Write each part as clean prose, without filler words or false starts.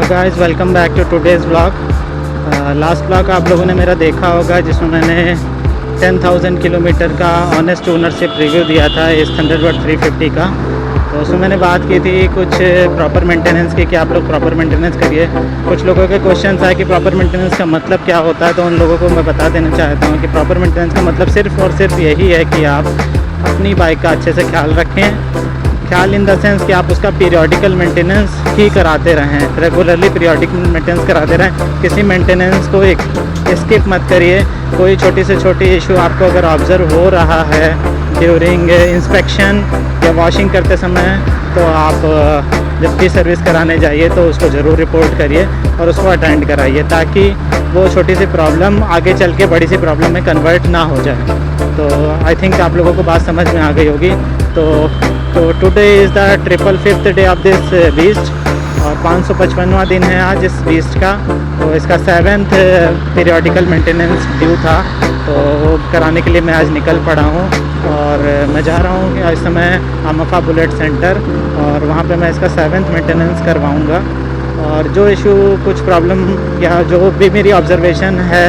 तो guys welcome back to today's vlog. Last vlog आप लोगों ने मेरा देखा होगा जिसमें मैंने 10,000 किलोमीटर का ऑनेस्ट ओनरशिप रिव्यू दिया था इस थंडरबर्ड 350 का। तो उसमें मैंने बात की थी कुछ प्रॉपर मेंटेनेंस की कि आप लोग प्रॉपर मेंटेनेंस करिए। कुछ लोगों के क्वेश्चन आए कि प्रॉपर मेंटेनेंस का मतलब क्या होता है, तो उन लोगों को मैं बता देना चाहता हूँ कि प्रॉपर मेंटेनेंस का मतलब सिर्फ़ और सिर्फ यही है कि आप अपनी बाइक का अच्छे से ख्याल रखें। ख्याल इन द सेंस कि आप उसका पीरियोडिकल मेंटेनेंस ही कराते रहें, रेगुलरली पीरियोडिक मेंटेनेंस कराते रहें। किसी मेंटेनेंस को एक स्किप मत करिए। कोई छोटी से छोटी इशू आपको अगर ऑब्ज़र्व हो रहा है ड्यूरिंग इंस्पेक्शन या वॉशिंग करते समय, तो आप जब भी सर्विस कराने जाइए तो उसको ज़रूर रिपोर्ट करिए और उसको अटेंड कराइए, ताकि वो छोटी सी प्रॉब्लम आगे चल के बड़ी सी प्रॉब्लम में कन्वर्ट ना हो जाए। तो आई थिंक आप लोगों को बात समझ में आ गई होगी। तो today is the 555th day of this beast और 555वां दिन है आज इस बीस्ट का। तो इसका 7th पीरियोडिकल मेंटेनेंस ड्यू था, तो वो कराने के लिए मैं आज निकल पड़ा हूँ और मैं जा रहा हूँ इस समय अमफा बुलेट सेंटर, और वहाँ पे मैं इसका 7th मेंटेनेंस करवाऊँगा। और जो इशू कुछ प्रॉब्लम या जो भी मेरी ऑब्जर्वेशन है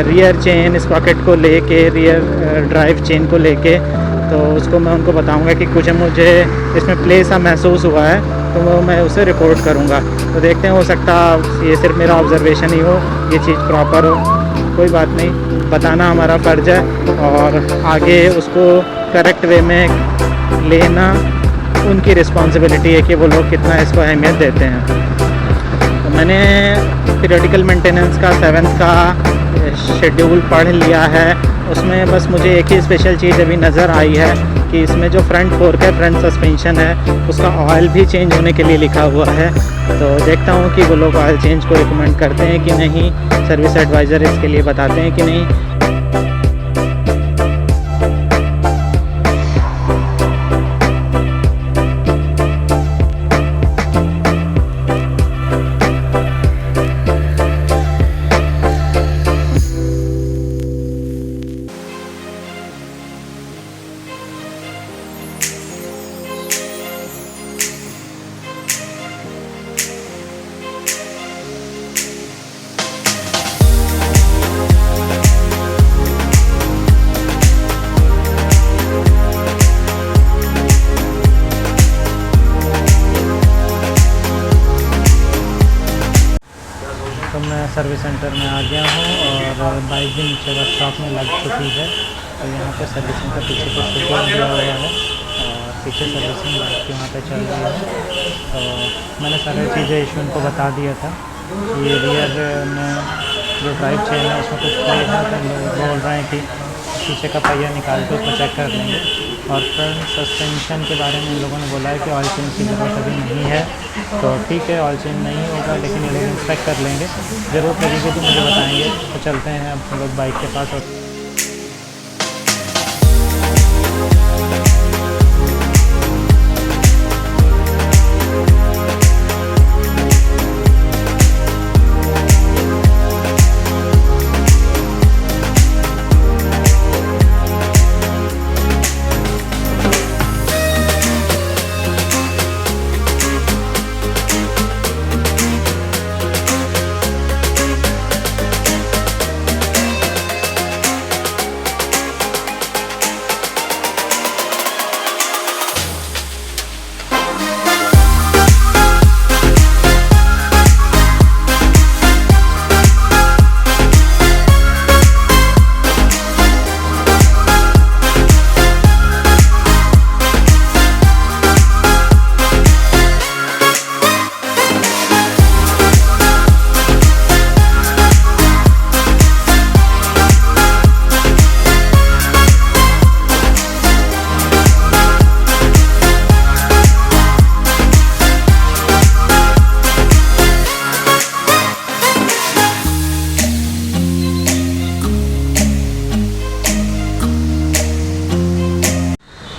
रियर चेन स्पॉकेट को लेके, रियर ड्राइव चेन को लेके, तो उसको मैं उनको बताऊंगा कि कुछ मुझे इसमें प्ले सा महसूस हुआ है, तो वो मैं उसे रिपोर्ट करूंगा। तो देखते हैं, हो सकता ये सिर्फ मेरा ऑब्जर्वेशन ही हो, ये चीज़ प्रॉपर हो। कोई बात नहीं, बताना हमारा फ़र्ज़ है और आगे उसको करेक्ट वे में लेना उनकी रिस्पॉन्सिबिलिटी है कि वो लोग कितना इसको अहमियत देते हैं। तो मैंने पीरियोडिकल मेंटेनेंस का 7th का शेड्यूल पढ़ लिया है। उसमें बस मुझे एक ही स्पेशल चीज़ अभी नज़र आई है कि इसमें जो फ्रंट फोर्क है, फ्रंट सस्पेंशन है, उसका ऑयल भी चेंज होने के लिए लिखा हुआ है। तो देखता हूँ कि वो लोग ऑयल चेंज को रिकमेंड करते हैं कि नहीं, सर्विस एडवाइज़र इसके लिए बताते हैं कि नहीं। तो मैं सर्विस सेंटर में आ गया हूँ और बाइक भी नीचे वर्कशॉप में लग चुकी है। तो यहाँ पे सर्विसिंग का पीछे कुछ शेड्यूल दिया हुआ है और पीछे सर्विसिंग बाइक की वहाँ पे चल रही है। तो मैंने सारी चीज़ें इशू उनको बता दिया था कि रियर में जो ड्राइव चेन है उसमें कुछ प्ले है, तो लोग बोल रहे हैं कि पीछे का पहिया निकाल के उसको चेक कर लेंगे। और फ्रंट सस्पेंशन के बारे में इन लोगों ने बोला है कि ऑयल चेंज की ज़रूरत अभी नहीं है। तो ठीक है, ऑयल चेंज नहीं होगा, लेकिन ये लोग इंस्पेक्ट कर लेंगे। ज़रूरत लगेगी तो मुझे बताएंगे। तो चलते हैं अब हम लोग बाइक के पास। और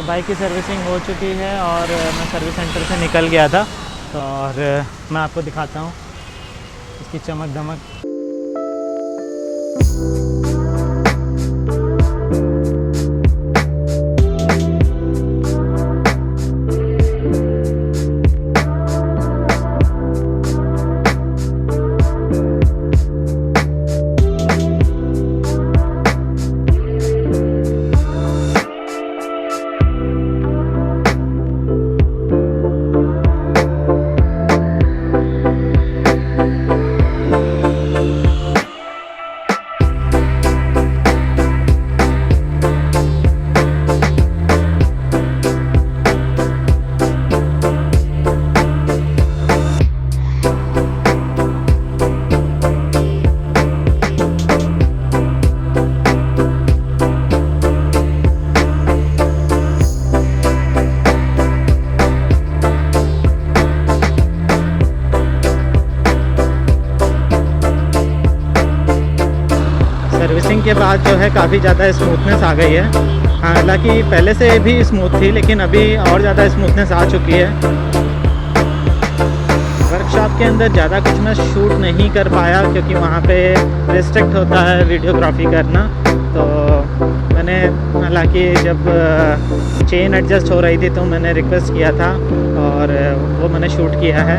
बाइक की सर्विसिंग हो चुकी है और मैं सर्विस सेंटर से निकल गया था। तो और मैं आपको दिखाता हूँ इसकी चमक धमक। के बाद जो है काफ़ी ज़्यादा स्मूथनेस आ गई है। हालांकि पहले से भी स्मूथ थी, लेकिन अभी और ज़्यादा स्मूथनेस आ चुकी है। वर्कशॉप के अंदर ज़्यादा कुछ मैं शूट नहीं कर पाया क्योंकि वहाँ पे रिस्ट्रिक्ट होता है वीडियोग्राफी करना। तो मैंने हालांकि जब चेन एडजस्ट हो रही थी तो मैंने रिक्वेस्ट किया था और वो मैंने शूट किया है।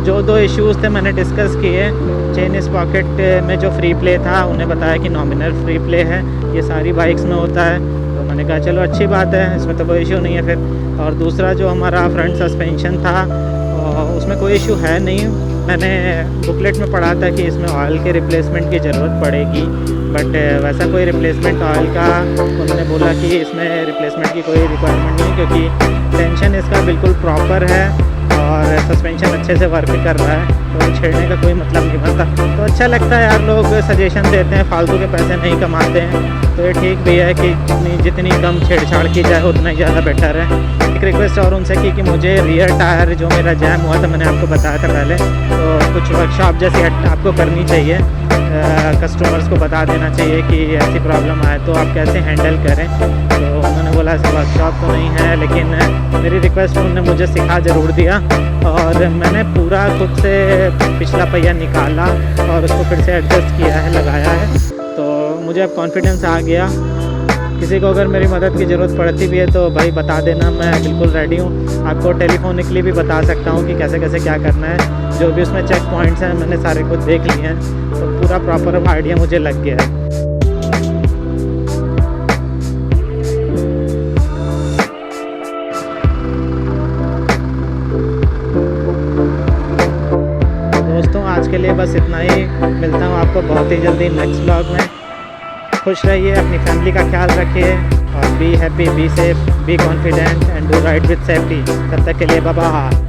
जो 2 इश्यूज़ थे मैंने डिस्कस किए। चेन स्पॉकेट में जो फ्री प्ले था उन्हें बताया कि नॉमिनल फ्री प्ले है, ये सारी बाइक्स में होता है। तो मैंने कहा चलो अच्छी बात है, इसमें तो कोई इशू नहीं है फिर। और दूसरा जो हमारा फ्रंट सस्पेंशन था उसमें कोई इशू है नहीं। मैंने बुकलेट में पढ़ा था कि इसमें ऑयल के रिप्लेसमेंट की ज़रूरत पड़ेगी, बट वैसा कोई रिप्लेसमेंट ऑयल का उन्होंने बोला कि इसमें रिप्लेसमेंट की कोई रिक्वायरमेंट नहीं, क्योंकि टेंशन इसका बिल्कुल प्रॉपर है और सस्पेंशन अच्छे से वर्क कर रहा है, तो छेड़ने का कोई मतलब नहीं बनता। तो अच्छा लगता है यार, लोग सजेशन देते हैं, फालतू के पैसे नहीं कमाते हैं, तो ये ठीक भी है कि जितनी कम छेड़छाड़ की जाए उतना ही ज़्यादा बेटर है। एक रिक्वेस्ट और उनसे कि मुझे रियर टायर जो मेरा जैम हुआ था, मैंने आपको बताया था पहले, तो कुछ वर्कशॉप जैसी आपको करनी चाहिए। कस्टमर्स को बता देना चाहिए कि ऐसी प्रॉब्लम आए तो आप कैसे हैंडल करें। तो उन्होंने बोला ऐसा वर्कशॉप तो नहीं है, लेकिन मेरी रिक्वेस्ट उन्होंने मुझे सिखा ज़रूर दिया और मैंने पूरा खुद से पिछला पहिया निकाला और उसको फिर से एडजस्ट किया है, लगाया है। तो मुझे अब कॉन्फिडेंस आ गया। किसी को अगर मेरी मदद की ज़रूरत पड़ती भी है तो भाई बता देना, मैं बिल्कुल रेडी हूँ। आपको टेलीफोनिकली भी बता सकता हूँ कि कैसे कैसे क्या करना है। जो भी उसमें चेक पॉइंट्स हैं मैंने सारे कुछ देख लिए हैं, तो पूरा प्रॉपर आइडिया मुझे लग गया है। दोस्तों आज के लिए बस इतना ही। मिलता हूँ आपको बहुत ही जल्दी नेक्स्ट व्लॉग में। खुश रहिए, अपनी फैमिली का ख्याल रखिए और be happy, be safe, be confident and do ride with safety. तब तक के लिए बाय बाय।